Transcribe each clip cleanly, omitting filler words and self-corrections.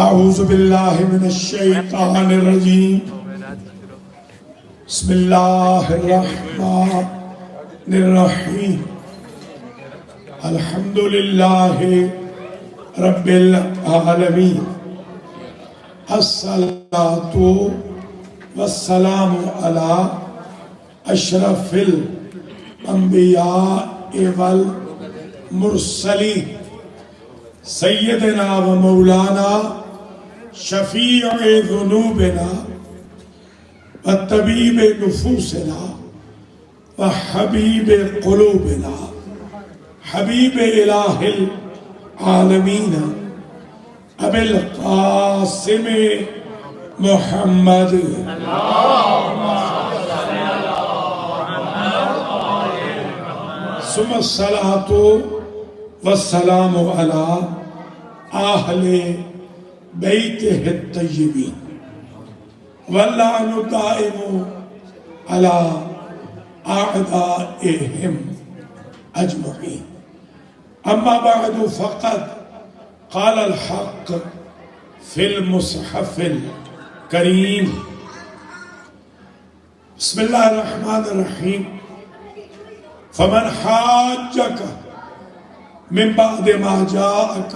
اعوذ باللہ من الشیطان الرجیم بسم اللہ الرحمن الرحیم الحمدللہ رب العالمین الصلاۃ والسلام علی اشرف الانبیاء والمرسلین سیدنا و مولانا شفیع ذنوبنا و طبیب نفوسنا و حبیب قلوبنا حبیب الہ العالمین ابی القاسم محمد ثم الصلاۃ والسلام علی اہل بیتہ الطیبین واللعن الدائم علی اعدائہم اجمعین اما بعد فقد قال الحق فی المصحف الکریم بسم اللہ الرحمن الرحیم فمن حاجک من بعد ما جاءك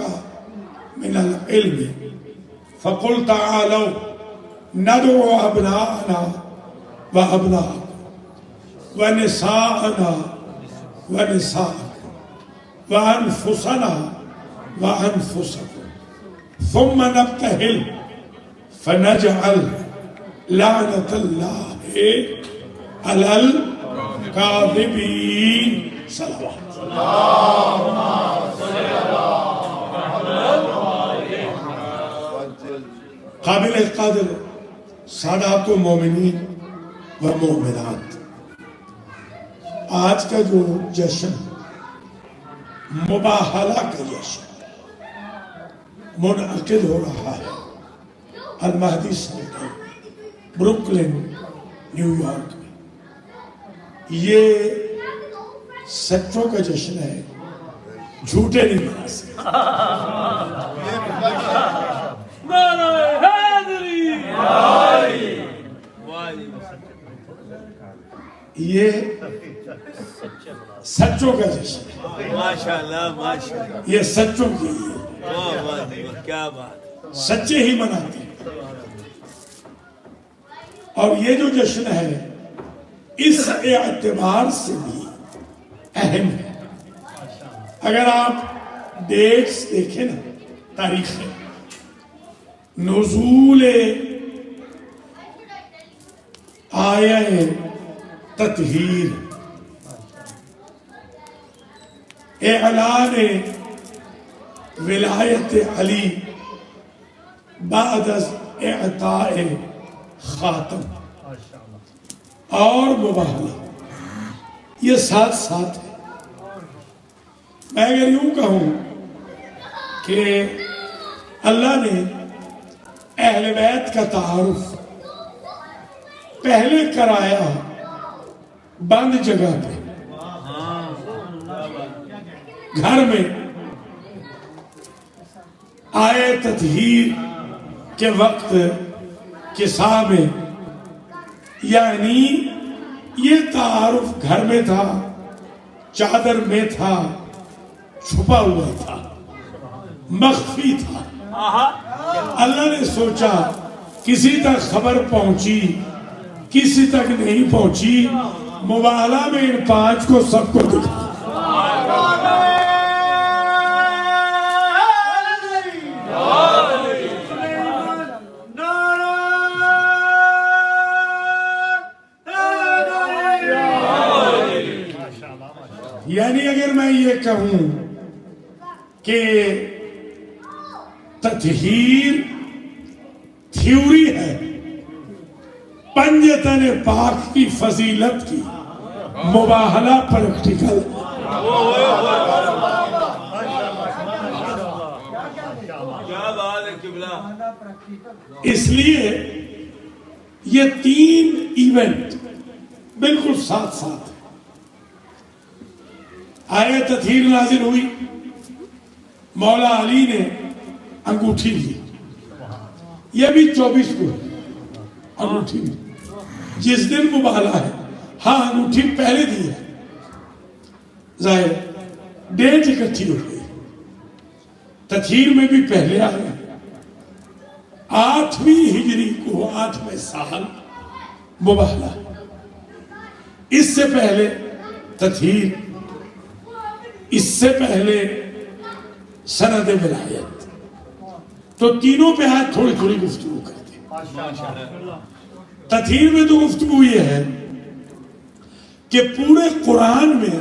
من العلم فقل تعالوا ندعو أبناءنا وأبناءكم ونساءنا ونساءكم وأنفسنا وأنفسكم ثم نبتهل فنجعل لعنة الله على الكاذبين صلوات قابل قدر سادات و مومنین و مومنات، آج کا جو جشن مباہلہ کا جشن منعقد ہو رہا ہے المہدی سینٹر بروکلن نیو یارک میں، یہ سچوں کا جشن ہے، جھوٹے نہیں منا سکتے۔ یہ سچوں کا جشن ہے، یہ سچوں کی ہے، سچے ہی مناتے ہیں۔ اور یہ جو جشن ہے اس اعتبار سے بھی اہم ہے، اگر آپ ڈیٹس دیکھیں نا، تاریخیں، نزول آیہ تطہیر، اعلان ولایت علی بعد از اعطاء خاتم اور مباہلہ، یہ ساتھ ساتھ ہے۔ میں اگر یوں کہوں کہ اللہ نے اہل بیت کا تعارف پہلے کرایا بند جگہ پہ، گھر میں آئے تطہیر کے وقت کساء میں، یعنی یہ تعارف گھر میں تھا، چادر میں تھا، چھپا ہوا تھا، مخفی تھا۔ اللہ نے سوچا کسی تک خبر پہنچی، کسی تک نہیں پہنچی، مباہلہ میں ان 5 کو سب کو دکھا۔ یعنی اگر میں یہ کہوں کہ تطہیر تھیوری ہے، پنجتن پاک کی فضیلت کی، مباہلہ پریکٹیکل۔ اس لیے یہ 3 ایونٹ بالکل ساتھ ساتھ ہیں۔ آیہ تطہیر نازل ہوئی، مولا علی نے انگوٹھی لی، یہ بھی 24 کو ہے انگوٹھی بھی، جس دن مبالا ہے. ہاں انگوٹھی پہلے دی ہے، ظاہر ڈیٹ اکٹھی ہو گئی. تطہیر میں بھی پہلے آ گئے. 8ویں ہجری کو 8ویں سال مبالا. اس سے پہلے تطہیر، اس سے پہلے سند ولایت. تو تینوں پہ آج تھوڑی تھوڑی گفتگو کرتے ہیں. تطہیر میں تو گفتگو یہ ہے کہ پورے قرآن میں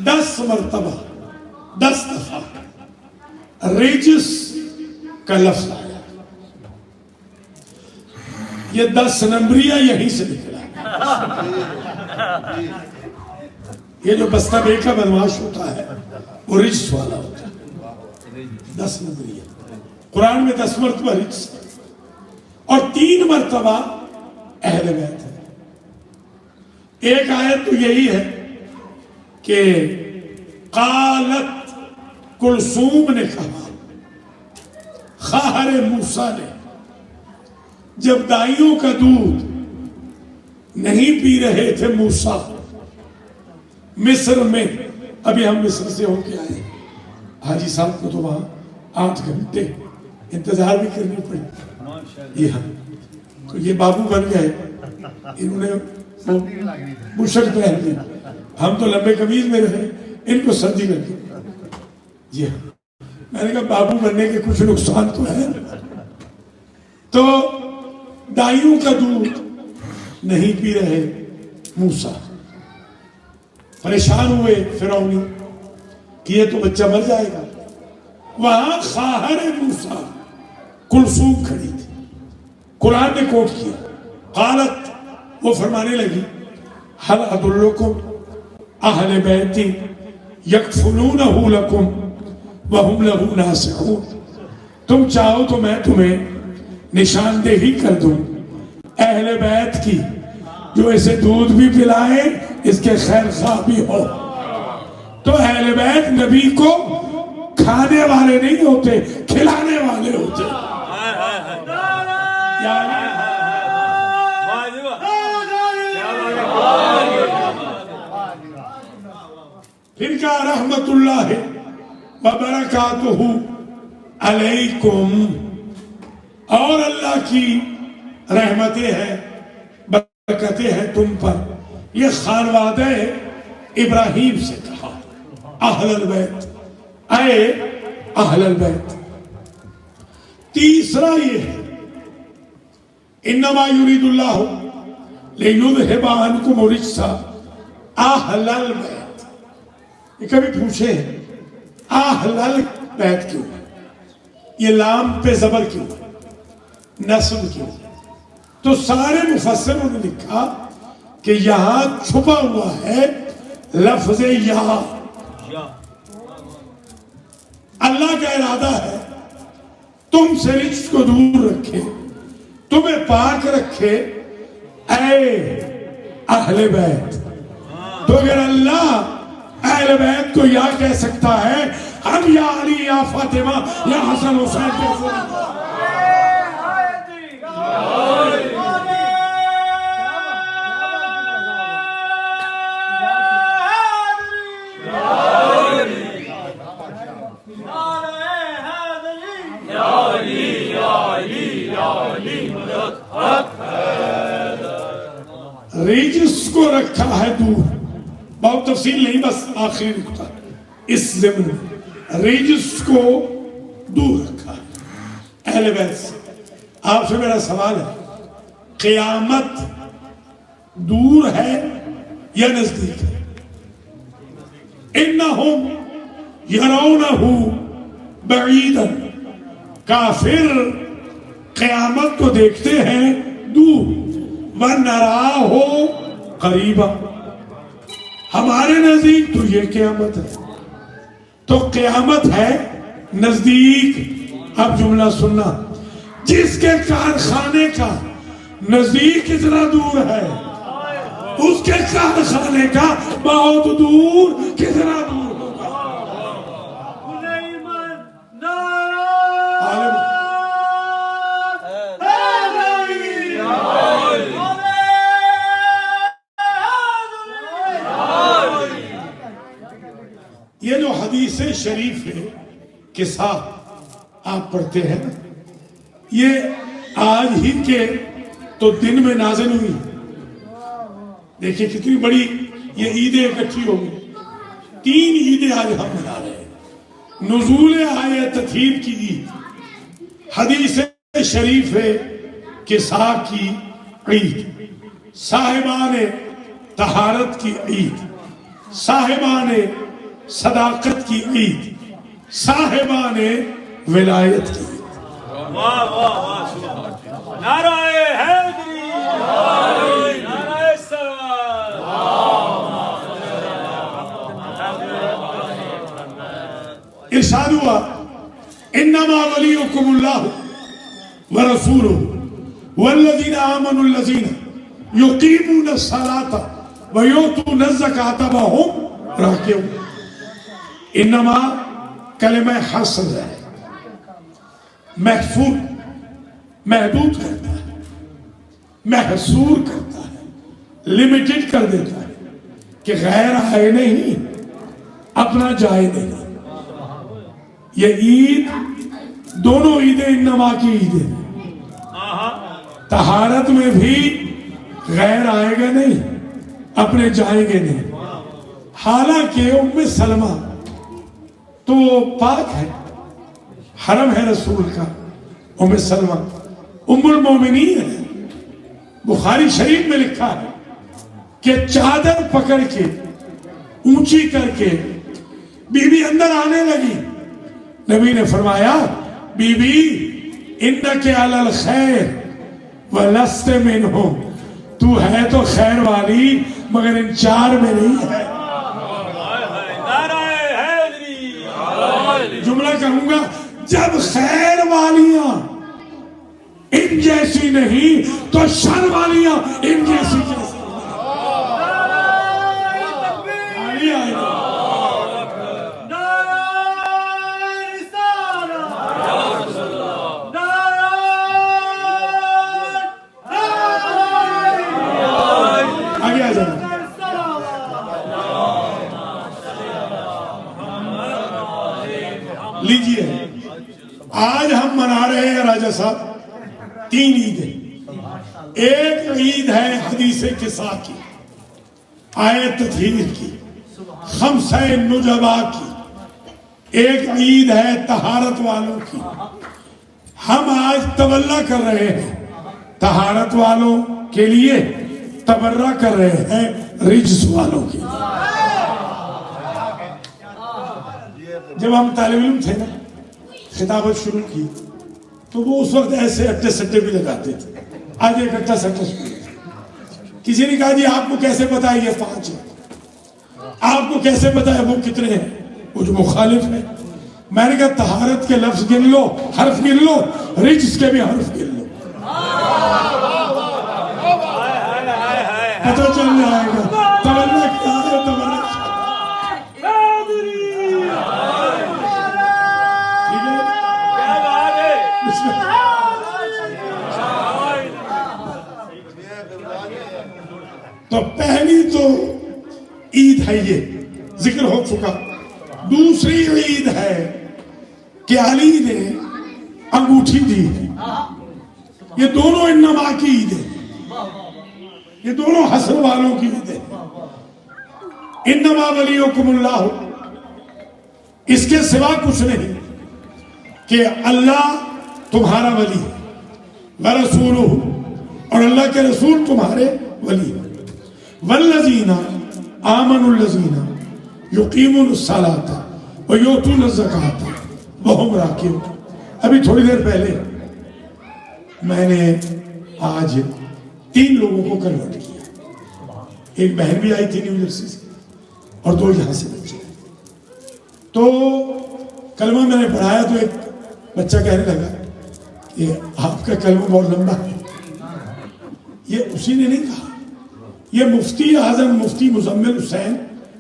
10 مرتبہ 10 دفعہ رجس کا لفظ آیا. یہ 10 نمبریہ یہیں سے نکلا. یہ جو بستہ بے کا بدماش ہوتا ہے وہ رجس والا ہوتا ہے. 10 نمبریہ قرآن میں 10 مرتبہ رجس اور 3 مرتبہ اہل بیت ہے. ایک آیت تو یہی ہے کہ قالت کلثوم نے کہا، خواہر موسیٰ نے، جب دائیوں کا دودھ نہیں پی رہے تھے موسیٰ مصر میں. ابھی ہم مصر سے ہو کے آئے، حاجی صاحب کو تو وہاں 8 گھنٹے انتظار بھی کرنی پڑی. یہ ہم تو یہ بابو بن گئے، انہوں نے مشک پہن لی. ہم تو لمبے قمیض میں رہے، ان کو سردی لگی. جی ہاں، میں نے کہا بابو بننے کے کچھ نقصان تو ہے. تو دائیوں کا دودھ نہیں پی رہے موسیٰ. پریشان ہوئے فرعونی کہ یہ تو بچہ مر جائے گا. وہاں خواہر موسیٰ کلثوم کھڑی تھی. قرآن نے کوٹ کیا. قالت، وہ فرمانے لگی، حل ادلکم اہل بیتی یکفلونہ لکم وہم لہو ناصحون. تم چاہو تو میں تمہیں نشاندہی کر دوں اہل بیت کی، جو اسے دودھ بھی پلائے، اس کے خیر خواہ بھی ہو. تو اہل بیت نبی کو کھانے والے نہیں ہوتے، کھلانے والے ہوتے. پھر کہا رحمت اللہ وبرکاتہ علیکم، اور اللہ کی رحمتیں ہیں، برکتیں ہیں تم پر. یہ خانوادہ ابراہیم سے کہا اہل البیت، اے اہل البیت. تیسرا یہ ہے انما یرید اللہ لیذھب عنکم الرجس اہل البیت. یہ کبھی پوچھے ہیں اہل البیت کیوں، یہ لام پہ زبر کیوں، نصب کیوں؟ تو سارے مفسروں نے لکھا کہ یہاں چھپا ہوا ہے لفظ یا. اللہ کا ارادہ ہے تم سے رجس کو دور رکھے، تمہیں پاک رکھے اے اہل بیت. تو اگر اللہ اہل بیت کو یا کہہ سکتا ہے، ہم یا علی یا فاطمہ یا حسن حسین کہہ سکتے ہیں. رجس کو رکھا ہے دور. بہت تفصیل نہیں، بس آخری نکتہ اس ضمن میں رجس کو دور رکھا ہے اہل بیت سے. آپ سے میرا سوال ہے، قیامت دور ہے یا نزدیک ہے؟ انہم یرونہ بعیدا، کافر قیامت کو دیکھتے ہیں دور. وَنَرَاهُ قَرِيبًا، ہمارے نزدیک تو یہ قیامت ہے. تو قیامت ہے نزدیک. اب جملہ سننا، جس کے کارخانے کا نزدیک اتنا دور ہے، اس کے کارخانے کا بہت دور کتنا دور ہوگا. یہ جو حدیث شریف ہے کے ساتھ آپ پڑھتے ہیں نا، یہ آج ہی کے تو دن میں نازل ہوئی. دیکھیں کتنی بڑی یہ عیدیں اکٹھی ہو گئی. 3 عیدیں آج ہم منا رہے ہیں. نزول آیت تطہیر کی عید، حدیث شریف کے ساتھ کی عید، صاحبان طہارت کی عید، صاحبان صداقت کی عید، صاحبان ولایت کی عید. واہ واہ واہ، نعرہ حیدری، نعرہ سلوات. ارشاد ہوا انما ولیکم اللہ ورسولہ والذین آمنوا الذین یقیمون الصلاة ویؤتون الزکاة وهم راکعون. انما کلمہ حصر ہے، محفوظ محدود کرتا ہے، محصور کرتا ہے، لمیٹڈ کر دیتا ہے کہ غیر آئے نہیں، اپنا جائے نہیں. یہ عید دونوں عیدیں انما کی عیدیں، طہارت میں بھی غیر آئے گا نہیں، اپنے جائیں گے نہیں. حالانکہ ام سلمہ تو پاک ہے، حرم ہے رسول کا. ام سلمہ ام المومنین ہے. بخاری شریف میں لکھا ہے کہ چادر پکڑ کے اونچی کر کے بی بی اندر آنے لگی. نبی نے فرمایا بی بی انک علی الخیر ولست منہم، تو ہے تو خیر والی مگر ان 4 میں نہیں ہے. جملہ کہوں گا، جب خیر والیاں ان جیسی نہیں تو شر والیاں ان جیسی کیسی؟ آگے آ جائیں. لیجئے آج ہم منا رہے ہیں راجہ صاحب 3 عیدیں. ایک عید ہے حدیث قصہ کی، آیت تطہیر کی، خمسہ نجبہ کی. ایک عید ہے طہارت والوں کی. ہم آج تولہ کر رہے ہیں طہارت والوں کے لیے، تبرہ کر رہے ہیں رجس والوں کی. جب ہم طالب علم تھے نا، خطابت شروع کی تو وہ اس وقت ایسے اٹے سٹے بھی لگاتے تھے. آج ایک اٹا سٹا شروع. کسی نے کہا جی آپ کو کیسے پتا ہے یہ 5 ہے؟ آپ کو کیسے پتا ہے وہ کتنے ہیں؟ وہ جو مخالف ہے. میں نے کہا طہارت کے لفظ گن لو، حرف گن لو، رجس کے بھی حرف گن لو، پتہ چل جائے گا. تولہ کیا ہے؟ تولہ تو پہلی تو عید ہے، یہ ذکر ہو چکا. دوسری عید ہے کہ علی نے انگوٹھی دی ہے. یہ دونوں انما کی عید ہے، یہ دونوں حسن والوں کی عید ہے. انما ولیکم اللہ، اس کے سوا کچھ نہیں کہ اللہ تمہارا ولی ہے، ورسولہ، اور اللہ کے رسول تمہارے ولی ہے. والذین آمنوا الذین یقیمون الصلاۃ ویؤتون الزکاۃ وہم راکعون. ابھی تھوڑی دیر پہلے میں نے آج 3 لوگوں کو کنورٹ کیا. ایک بہن بھی آئی تھی نیو جرسی سے اور 2 یہاں سے بچے. تو کلمہ میں نے پڑھایا تو ایک بچہ کہنے لگا کہ آپ کا کلمہ بہت لمبا ہے. یہ اسی نے نہیں کہا، یہ مفتی اعظم مفتی مزمل حسین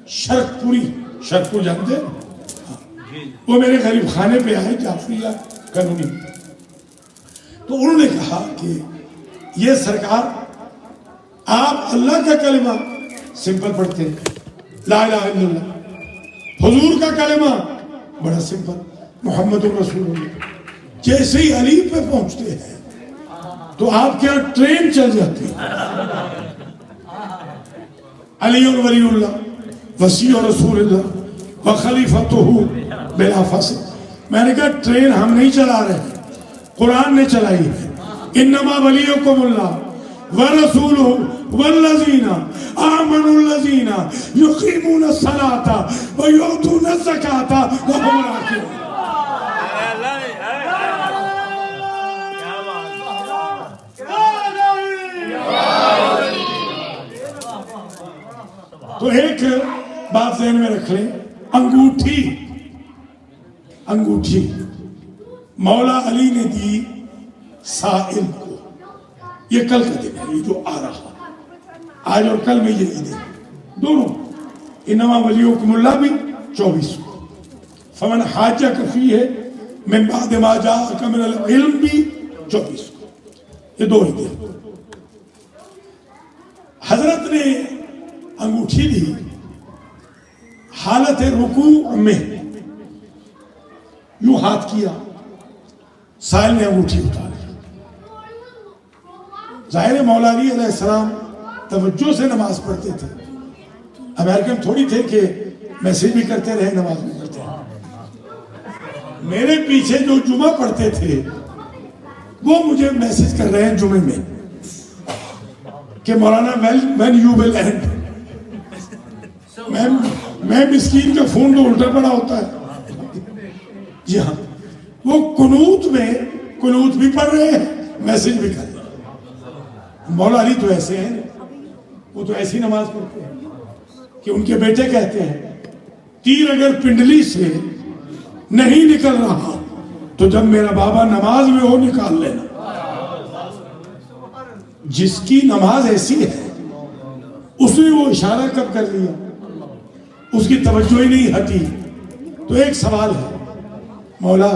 شرقپوری، شرقپور جانتے ہیں؟ وہ میرے غریب خانے پہ آئے جعفریہ قانونی. تو انہوں نے کہا کہ یہ سرکار آپ اللہ کا کلمہ سمپل پڑھتے ہیں، لا الہ الا اللہ، حضور کا کلمہ بڑا سمپل، محمد رسول اللہ. جیسے ہی علی پہ پہنچتے ہیں تو آپ کے یہاں ٹرین چل جاتی ہے. علی ولی اللہ وسیع رسول اللہ وخلیفتہ بلا فصل. میں نے کہا ٹرین ہم نہیں چلا رہے، قرآن نے چلائی ہے. انما ولیکم اللہ ورسولہ والذین آمنوا الذین یقیمون الصلاة ویؤتون الزکاة وهم راکعون. تو ایک بات ذہن میں رکھ لیں، انگوٹھی مولا علی نے دی سائل کو. یہ کل کا دن ہے، یہ جو آ رہا آج اور کل میں یہ عید ہے دونوں. انما ولیکم اللہ بھی 24 کو، فمن حاجک فیہ من بعد ما جاءک من العلم بھی 24 کو. یہ دو عیدیں. حضرت نے انگوٹھی دی حالت رکوع میں، یوں ہاتھ کیا، سائل نے انگوٹھی اتاری. ظاہر مولا علی علیہ السلام توجہ سے نماز پڑھتے تھے. امریکن تھوڑی تھے کہ میسیج بھی کرتے رہے نماز بھی پڑھتے رہے. میرے پیچھے جو جمعہ پڑھتے تھے وہ مجھے میسیج کر رہے ہیں جمعے میں کہ مولانا when you will end. میں مسکین کا فون تو الٹا پڑا ہوتا ہے. جی ہاں، وہ قنوت بھی پڑھ رہے ہیں، میسیج بھی کر رہے ہیں. مولا علی تو ایسے ہیں، وہ تو ایسی نماز پڑھتے ہیں کہ ان کے بیٹے کہتے ہیں تیر اگر پنڈلی سے نہیں نکل رہا تو جب میرا بابا نماز میں ہو نکال لینا. جس کی نماز ایسی ہے اس نے وہ اشارہ کب کر لیا، اس کی توجہ ہی نہیں ہٹی. تو ایک سوال ہے، مولا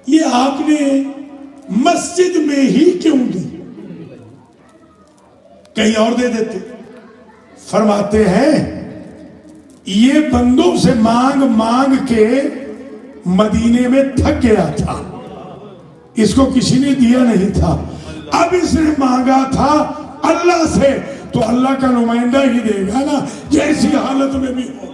یہ آپ نے مسجد میں ہی کیوں دی، کہیں اور دے دیتے؟ فرماتے ہیں یہ بندوں سے مانگ کے مدینے میں تھک گیا تھا، اس کو کسی نے دیا نہیں تھا. اب اس نے مانگا تھا اللہ سے تو اللہ کا نمائندہ ہی دے گا نا، جیسی حالت میں بھی ہو.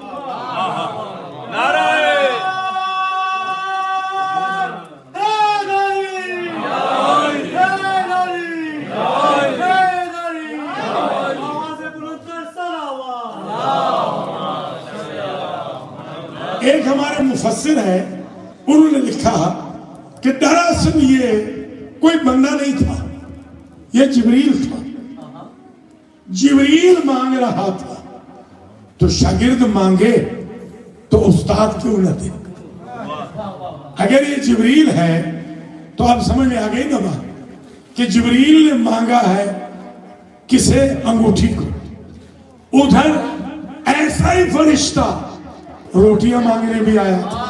ایک ہمارے مفسر ہیں، انہوں نے لکھا کہ دراصل یہ کوئی بندہ نہیں تھا، یہ جبریل تھا. جبریل مانگ رہا تھا تو شاگرد مانگے تو استاد کیوں نہ دے. اگر یہ جبریل ہے تو آپ سمجھ میں آ گئی نا بات کہ جبریل نے مانگا ہے کسے؟ انگوٹھی کو. ادھر ایسا ہی فرشتہ روٹیاں مانگنے بھی آیا تھا.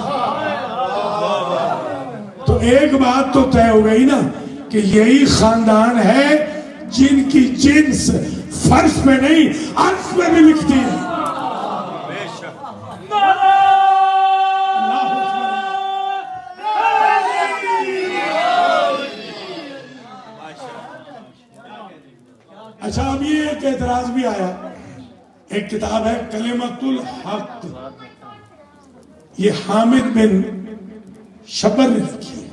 تو ایک بات تو طے ہو گئی نا کہ یہی خاندان ہے جن کی جنس فرش میں نہیں عرش میں بھی لکھتی ہے. اچھا، اب یہ ایک اعتراض بھی آیا. ایک کتاب ہے کلمۃ الحق، یہ حامد بن شبر نے لکھی ہے.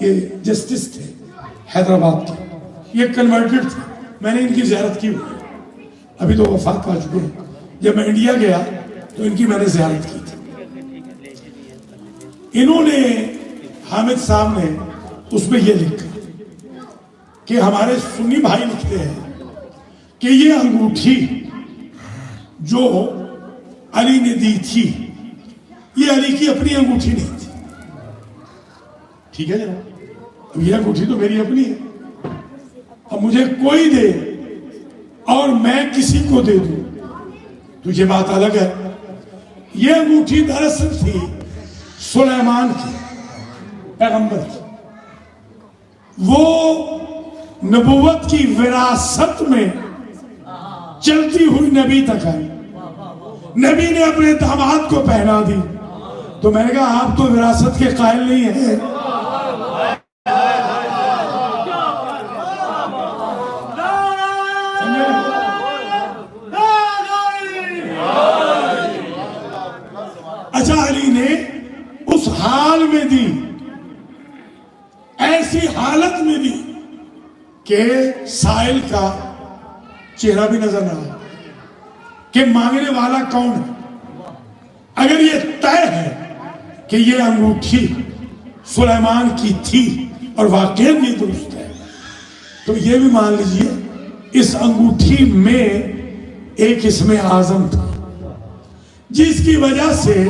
یہ جسٹس تھے حیدرآباد کے، یہ کنورٹڈ تھے. میں نے ان کی زیارت کی ہوئی، ابھی تو وفات پا چکے ہیں. جب میں انڈیا گیا تو ان کی میں نے زیارت کی تھی. انہوں نے، حامد صاحب نے اس میں یہ لکھا کہ ہمارے سنی بھائی لکھتے ہیں کہ یہ انگوٹھی جو علی نے دی تھی یہ علی کی اپنی انگوٹھی نہیں تھی. ٹھیک ہے جناب، یہ انگوٹھی تو میری اپنی ہے. اب مجھے کوئی دے اور میں کسی کو دے دوں تو یہ بات الگ ہے. یہ انگوٹھی دراصل تھی سلیمان کی، پیغمبر کی. وہ نبوت کی وراثت میں چلتی ہوئی نبی تک آئی. نبی نے اپنے داماد کو پہنا دی. تو میں نے کہا آپ تو وراثت کے قائل نہیں ہیں. اچھا علی نے اس حال میں دی, ایسی حالت میں دی کہ سائل کا چہرہ بھی نظر نہ آیا کہ مانگنے والا کون ہے. اگر یہ طے ہے کہ یہ انگوٹھی سلیمان کی تھی اور واقعی یہ درست ہے, تو یہ بھی مان لیجئے اس انگوٹھی میں ایک اسم اعظم تھا جس کی وجہ سے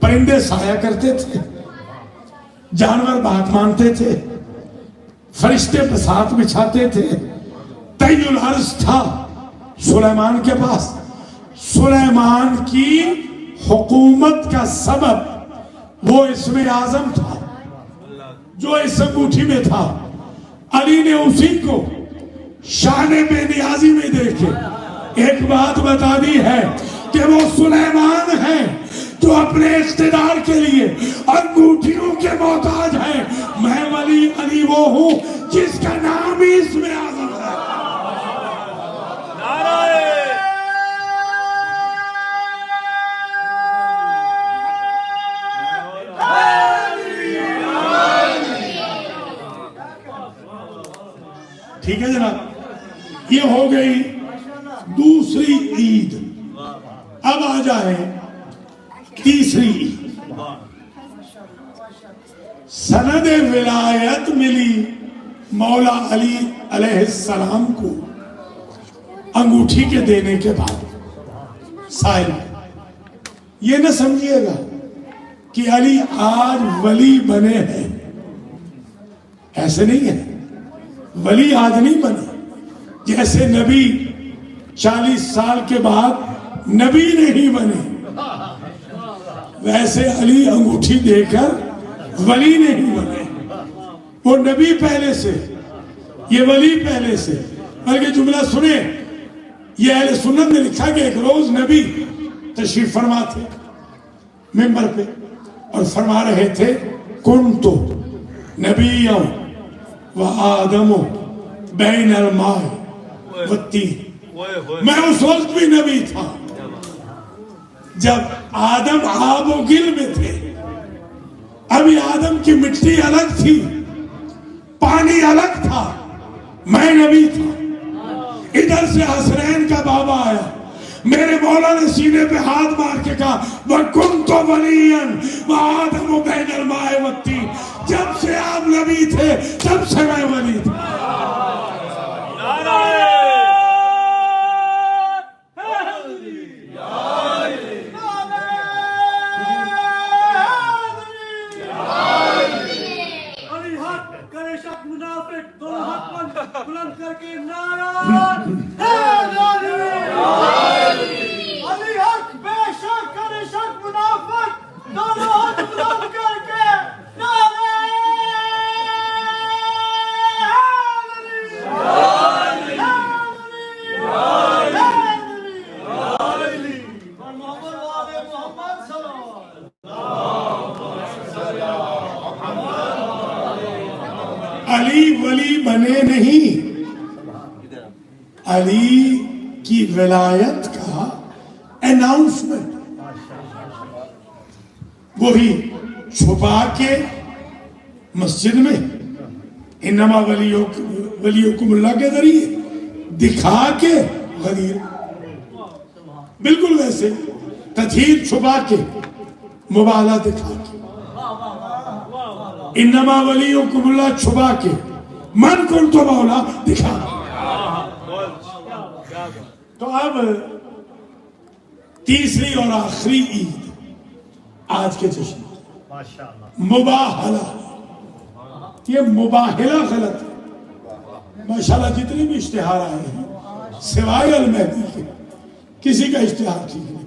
پرندے سایہ کرتے تھے, جانور بات مانتے تھے, فرشتے بساط بچھاتے تھے. طی العرض تھا سلیمان کے پاس. سلیمان کی حکومت کا سبب وہ اسم اعظم تھا جو اس انگوٹھی میں تھا. علی نے اسی کو شان بے نیازی میں دیکھے ایک بات بتا دی ہے کہ وہ سلیمان ہے جو اپنے اقتدار کے لیے انگوٹھیوں کے محتاج ہے. میں ولی علی وہ ہوں جس کا نام ہی اسم اعظم ہے. ٹھیک ہے جناب, یہ ہو گئی دوسری عید. اب آ جائے تیسری عید. سند ولایت ملی مولا علی علیہ السلام کو انگوٹھی کے دینے کے بعد. سائل یہ نہ سمجھیے گا کہ علی آج ولی بنے ہیں, ایسے نہیں ہے. ولی آج نہیں بنے. جیسے نبی 40 سال کے بعد نبی نہیں بنے, ویسے علی انگوٹھی دے کر ولی نہیں بنے. وہ نبی پہلے سے, یہ ولی پہلے سے. بلکہ جملہ سنیں, یہ اہل سنت نے لکھا کہ ایک روز نبی تشریف فرما تھے منبر پہ اور فرما رہے تھے کنتو نبیوں وآدم بین الماء والتین. میں اس وقت بھی نبی تھا جب آدم آب و گل میں تھے. ابھی آدم کی مٹی الگ تھی, پانی الگ تھا, میں نبی تھا. ادھر سے حسنین کا بابا آیا, میرے مولا نے سینے پہ ہاتھ مار کے کہا وَكُنْتُ وَلِيًّا وَآدَمُ بَيْنَ الْمَاءِ وَالتِّينِ. جب سے آپ نبی تھے تب سے میں ولی تھا. بلند کر کے نعرہ علی حق بے شک کرے شک منافق, دونوں ہاتھ بلند کر کے نعرہ علی ولی بنے نہیں, علی کی ولایت کا اناؤنسمنٹ وہی چھپا کے مسجد میں انما ولیکم اللہ کے ذریعے دکھا کے غدیر, بالکل ویسے تطہیر چھپا کے مبالغہ دکھا کے. انما ولیکم اللہ چھپا کے من کنت مولا دکھا. تو اب تیسری اور آخری عید آج کے جشن مباہلہ. یہ مباہلہ غلط ہے. ماشاءاللہ جتنی بھی اشتہار آئے ہیں سوائے المہدی کے کسی کا اشتہار ٹھیک نہیں,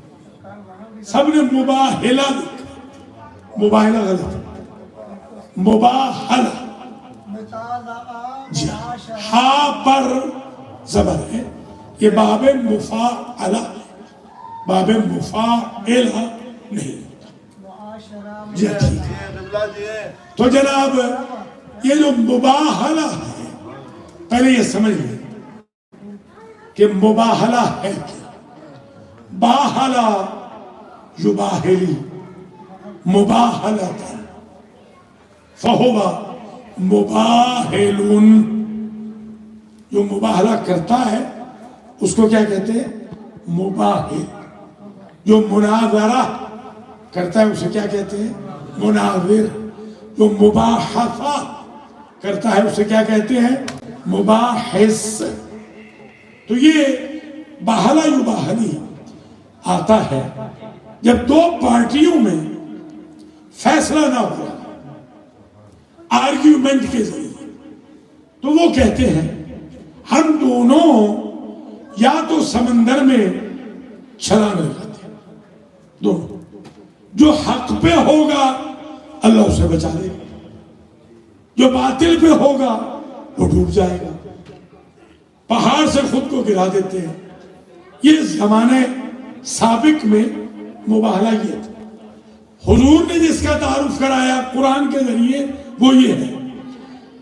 سب نے مباہلہ لکھا. مباہلہ غلط ہے. مباہلہ ہاں پر زبر ہے, یہ باب مفاعلہ. باب مفاعلہ نہیں ہوتا. جی ٹھیک ہے. تو جناب یہ جو مباہلہ ہے، پہلے یہ سمجھ لیں کہ مباہلہ ہے کیا. باہلہ یباہلی مباہلۃ فہو مباہل. جو مباہلہ کرتا ہے اس کو کیا کہتے ہیں؟ مباہل. جو مناظرہ کرتا ہے اسے کیا کہتے ہیں؟ مناظر. جو مباحثہ کرتا ہے اسے کیا کہتے ہیں؟ مباحث. تو یہ باہلہ یباہلی آتا ہے جب دو پارٹیوں میں فیصلہ نہ ہو آرگیومنٹ کے ذریعے. تو وہ کہتے ہیں ہم دونوں یا تو سمندر میں چھلانگ لگاتے ہیں دونوں. جو حق پہ ہوگا اللہ اسے بچا لے گا، جو باطل پہ ہوگا وہ ڈوب جائے گا. پہاڑ سے خود کو گرا دیتے ہیں. یہ زمانے سابق میں مباہلہ یہ تھا. حضور نے جس کا تعارف کرایا قرآن کے ذریعے وہ یہ ہے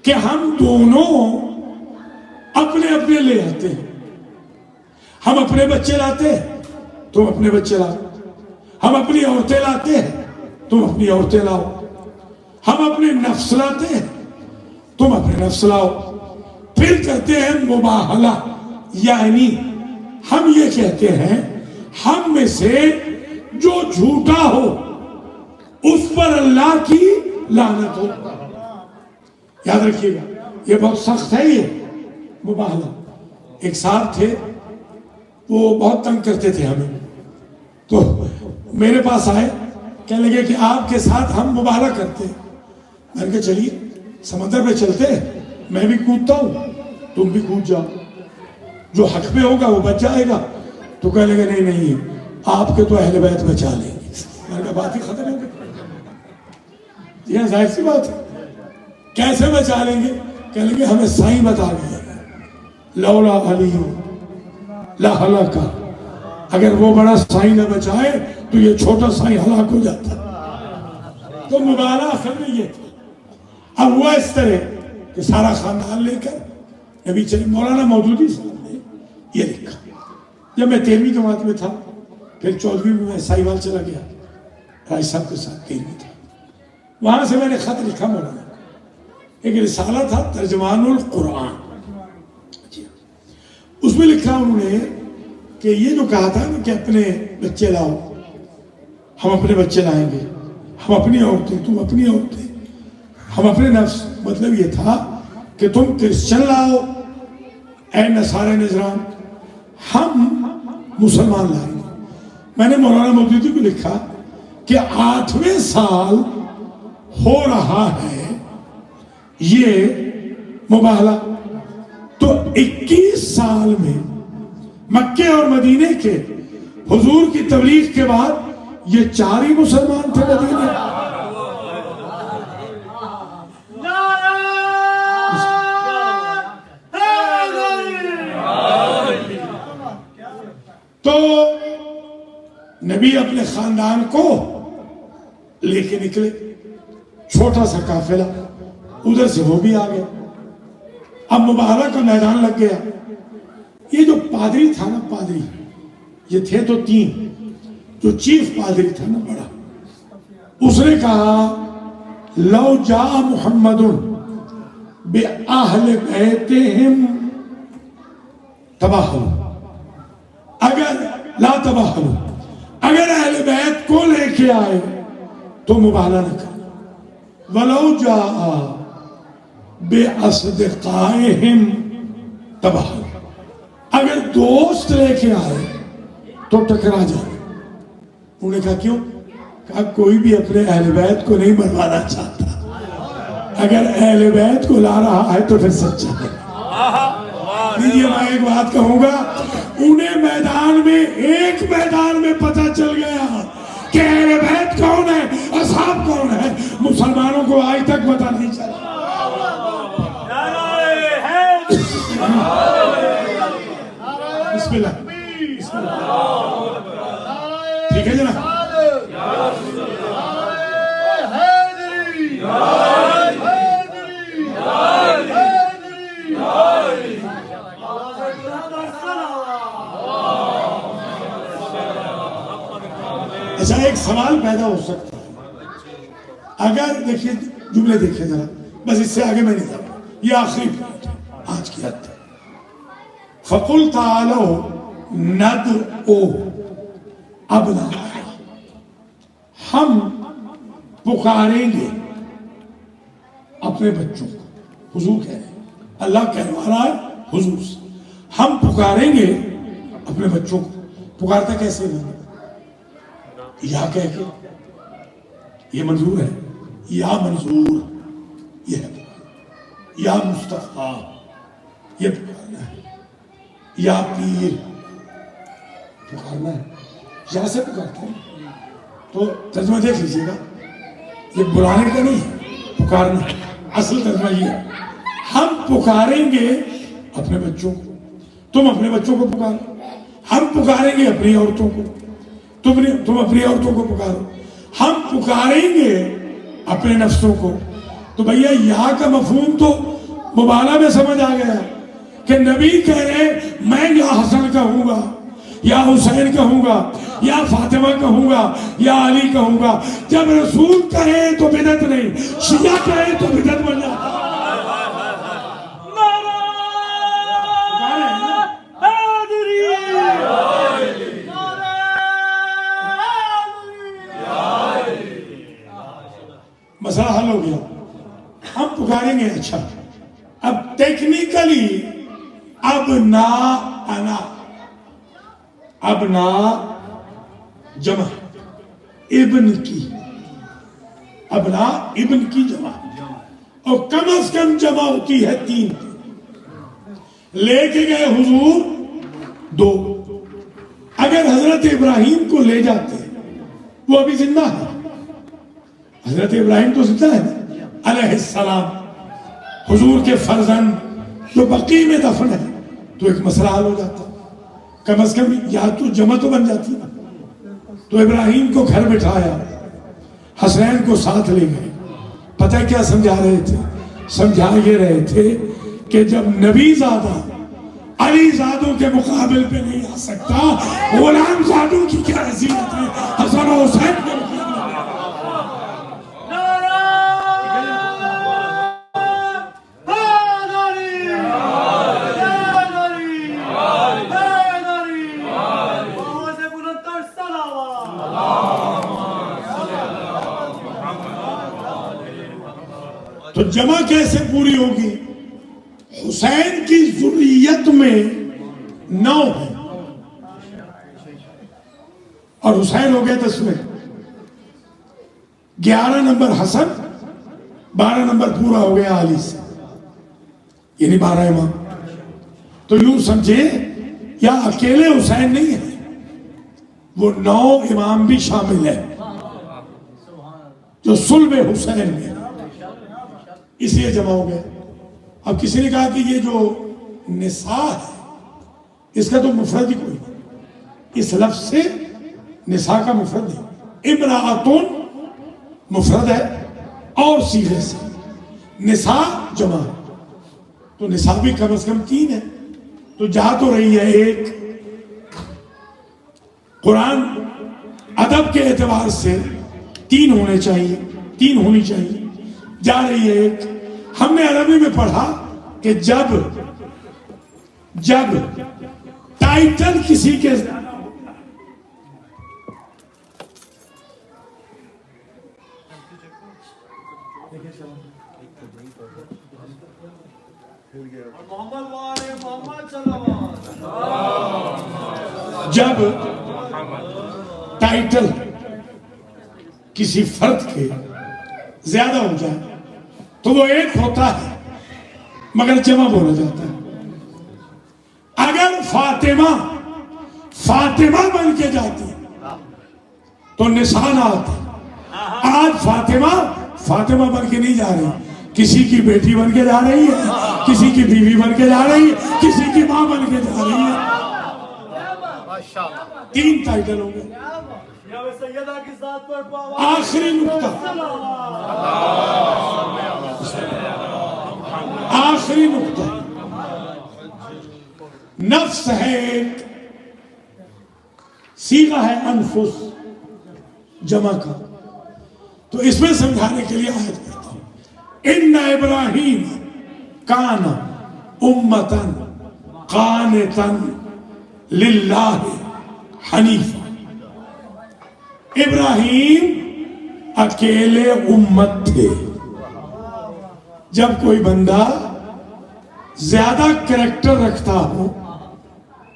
کہ ہم دونوں اپنے اپنے لے آتے ہیں. ہم اپنے بچے لاتے ہیں، تم اپنے بچے لاؤ. ہم اپنی عورتیں لاتے ہیں، تم اپنی عورتیں لاؤ. ہم اپنے نفس لاتے ہیں، تم اپنے نفس لاؤ. پھر کرتے ہیں مباہلہ. یعنی ہم یہ کہتے ہیں ہم میں سے جو جھوٹا ہو اس پر اللہ کی لعنت ہو. یاد رکھیے گا یہ بہت سخت ہے. یہ مباہلہ. ایک صاحب تھے وہ بہت تنگ کرتے تھے ہمیں. تو میرے پاس آئے کہنے لگے کہ آپ کے ساتھ ہم مباہلہ کرتے ہیں. میں نے کہا چلیے سمندر پہ چلتے ہیں، میں بھی کودتا ہوں تم بھی کود جاؤ. جو حق پہ ہوگا وہ بچ جائے گا. تو کہنے لگے نہیں نہیں آپ کے تو اہل بیت بچا لیں گے. میں نے کہا بات ہی ختم ہو گئی. یہ ظاہر سی بات ہے. کیسے بچا لیں گے؟ کہنے لگے ہمیں سائیں بتا گئے لولا علی لہلک. اگر وہ بڑا سائیں نہ بچائے تو یہ چھوٹا سائیں ہلاک ہو جاتا. تو مباہلہ اصل میں یہ تھا. اب ہوا اس طرح کہ سارا خاندان لے کر نبی چلی. مولانا مودودی صاحب نے یہ لکھا. جب میں 13ویں جماعت میں تھا، پھر 14ویں میں سائیوال چلا گیا رائے صاحب کے ساتھ 13ویں تھا. وہاں سے میں نے خط لکھا مولانا. ایک رسالہ تھا ترجمان القرآن. اس میں لکھا انہوں نے کہ یہ جو کہا تھا کہ اپنے بچے لاؤ، ہم اپنے بچے لائیں گے. ہم اپنی عورتیں، تم اپنی عورتیں، ہم اپنے نفس. مطلب یہ تھا کہ تم کرسچن لاؤ اے نصارے نجران، ہم مسلمان لائیں گے. میں نے مولانا مودودی کو لکھا کہ 8ویں سال ہو رہا ہے یہ مباہلہ. تو 21 سال میں مکے اور مدینے کے حضور کی تبلیغ کے بعد یہ 4 ہی مسلمان تھے مدینے. تو نبی اپنے خاندان کو لے کے نکلے. چھوٹا سا قافلہ، ادھر سے وہ بھی آ گیا. اب مباہلہ کا میدان لگ گیا. یہ جو پادری تھا نا، پادری یہ تھے تو 3. جو چیف پادری تھا نا بڑا، اس نے کہا لو جا محمد بأہل بیتہم تباہلوا. اگر لا تباہلوا، اگر اہل بیت کو لے کے آئے تو مباہلہ نہ کرنا. ولو جاء بأصدقائہم تباہلوا، اگر دوست لے کے آئے تو ٹکرا جائے. انہوں نے کہا کیوں؟ کہا کوئی بھی اپنے اہل بیت کو نہیں مروانا چاہتا. اگر اہل بیت کو لا رہا ہے تو پھر سچا ہے. یہ میں ایک بات کہوں گا، انہیں میدان میں، ایک میدان میں پتہ چل گیا کہ اہل بیت کون ہے، اصحاب کون ہے. مسلمانوں کو آج تک پتہ نہیں چلا. بسم اللہ. سوال پیدا ہو سکتا ہے اگر دیکھیے جملے دیکھیں ذرا، بس اس سے آگے میں نہیں جاؤں، یہ آخری پوائنٹ ہے آج کی حد تک۔ فَقُلْ تَعَالَوْا نَدْعُو أَبْنَاءَنَا، ہم پکاریں گے اپنے بچوں کو۔ حضور کہہ رہے ہیں، اللہ کہنے والا ہے حضور سے، ہم پکاریں گے اپنے بچوں کو۔ پکارتا کیسے ہیں؟ یا کہہ کے، یہ منظور ہے، یا منظور، یہ ہے پکارنا، یا مصطفیٰ، یہ پکارنا ہے، یا پیر، پکارنا ہے، یا سے پکارتے ہیں۔ تو ترجمہ دیکھ لیجیے گا، یہ بلانے کا نہیں ہے، پکارنا ہے۔ اصل ترجمہ یہ ہے، ہم پکاریں گے اپنے بچوں کو، تم اپنے بچوں کو پکارو، ہم پکاریں گے اپنی عورتوں کو، تم اپنی عورتوں کو پکارو، ہم پکاریں گے اپنے نفسوں کو۔ تو بھیا یہاں کا مفہوم تو مبالغہ میں سمجھ آ گیا کہ نبی کہہ رہے میں یا حسن کہوں گا، یا حسین کہوں گا، یا فاطمہ کہوں گا، یا علی کہوں گا۔ جب رسول کہے تو بدعت نہیں، شیعہ کہے تو بدعت بن جاتا۔ مسئلہ حل ہو گیا، ہم پکاریں گے۔ اچھا اب ٹیکنیکلی ابناءنا، ابنا جمع ابن کی، ابنا ابن کی جمع، اور کم از کم جمع ہوتی ہے 3، لے کے گئے حضور 2۔ اگر حضرت ابراہیم کو لے جاتے وہ ابھی زندہ ہے، حضرت ابراہیم تو زندہ ہے علیہ السلام، حضور کے فرزند جو بقیع میں دفن ہے، تو ایک مسئلہ حل ہو جاتا، کم از کم یا تو جمع تو بن جاتی نا۔ تو ابراہیم کو گھر بٹھایا، حسین کو ساتھ لے گئے۔ پتہ کیا سمجھا رہے تھے؟ سمجھا یہ رہے تھے کہ جب نبی زادہ علی زادوں کے مقابل پہ نہیں آ سکتا، غلام زادوں کی کیا حیثیت ہے حسن و حسین کے مقابل۔ تو جمع کیسے پوری ہوگی؟ حسین کی ذریت میں 9 ہے اور حسین ہو گئے 10 میں، 11 نمبر حسن، 12 نمبر پورا ہو گیا علی سے، یعنی 12 امام۔ تو یوں سمجھے یا اکیلے حسین نہیں ہے، وہ 9 امام بھی شامل ہے جو صلب حسین میں، اس لیے جمع ہو گئے۔ اب کسی نے کہا کہ یہ جو نساء ہے اس کا تو مفرد ہی کوئی نہیں، اس لفظ سے نساء کا مفرد نہیں، امرأتون مفرد ہے اور صیغے سے نساء جمع، تو نساء بھی کم از کم 3 ہے، تو جا تو رہی ہے 1۔ قرآن ادب کے اعتبار سے 3 ہونے چاہیے، 3 ہونی چاہیے، جا رہی ہے 1۔ ہم نے عربی میں پڑھا کہ جب ٹائٹل کسی کے جب ٹائٹل کسی فرد کے زیادہ ہو جائے تو وہ 1 ہوتا ہے مگر جمع بولا جاتا ہے۔ اگر فاطمہ بن کے جاتی تو نساء نہ آتا۔ آج فاطمہ بن کے نہیں جا رہی، کسی کی بیٹی بن کے جا رہی ہے، کسی کی بیوی بن کے جا رہی ہے، کسی کی ماں بن کے جا رہی ہے۔ 3 ٹائٹل ہو گئے۔ آخری نقطہ نفس ہے، ایک صیغہ ہے انفس، جمع کا. تو اس میں سمجھانے کے لیے آیت کرتا ہوں. ان ابراہیم کان امتن قانتن للہ حنیفا. ابراہیم اکیلے امت تھے. جب کوئی بندہ زیادہ کریکٹر رکھتا ہو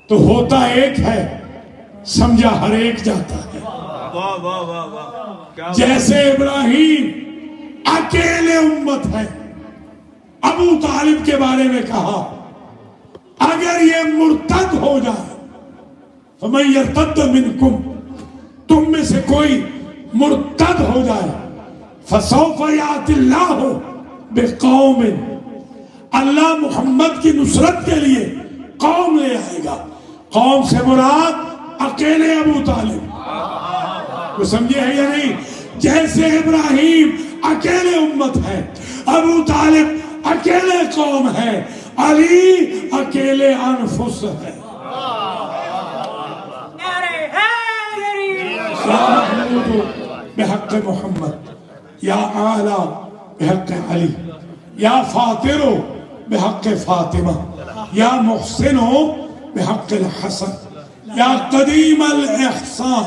تو ہوتا ایک ہے، سمجھا ہر ایک جاتا ہے. واہ واہ واہ واہ. جیسے ابراہیم اکیلے امت ہے. ابو طالب کے بارے میں کہا اگر یہ مرتد ہو جائے فمن یرتد منکم، تم میں سے کوئی مرتد ہو جائے، فسوف یأتی اللہ بقوم، اللہ محمد کی نصرت کے لیے قوم لے آئے گا. قوم سے مراد اکیلے ابو طالب. وہ سمجھے ہے یا نہیں؟ جیسے ابراہیم اکیلے امت ہے، ابو طالب اکیلے قوم ہے، علی اکیلے انفس ہے. یا محمود بحق محمد، یا اعلی بحق علی، یا فاطر بحق فاطمہ، یا محسن بحق الحسن، یا قدیم الاحسان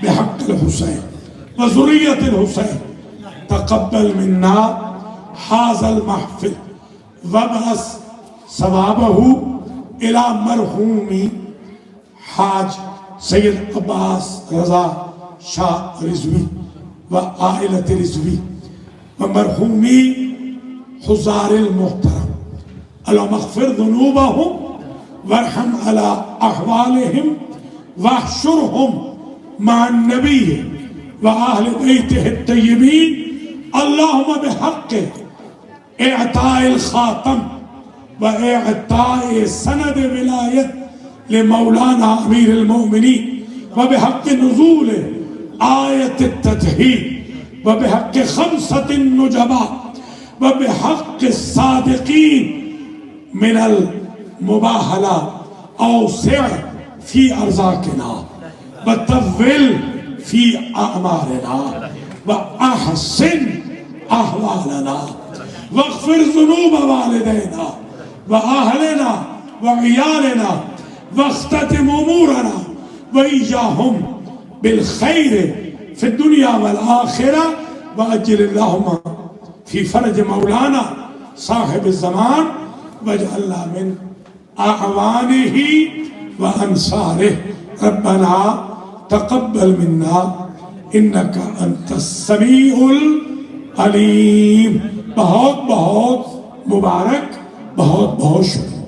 بحق الحسین وذریت الحسین. تقبل منا هذا المحفل وابعث ثوابه الى مرحوم حاج سید عباس رضا شاہ رضوی وعائلت رضوی ومرحومی حضار المحترم. اللہم اغفر ذنوبهم وارحم على احوالهم واحشرهم مع النبی وآل بیتہ الطیبین. اللہم بحق اعطاء الخاتم واعطاء سند ولایت لمولانا امیر المؤمنین وبحق نزول آیت التطہیر وبحق خمسة النجباء وبحق الصادقین من المباہلہ اوسع فی ارزاقنا وطول فی اعمارنا واحسن احوالنا واغفر ذنوب والدینا واہلنا وعیالنا واختتم امورنا وإياهم بالخير في الدنيا والآخرة وأجل اللهم في فرج مولانا صاحب الزمان واجعلنا من أعوانه وأنصاره. ربنا تقبل منا إنك أنت السميع العليم. بہت بہت مبارک، بہت بہت شکریہ.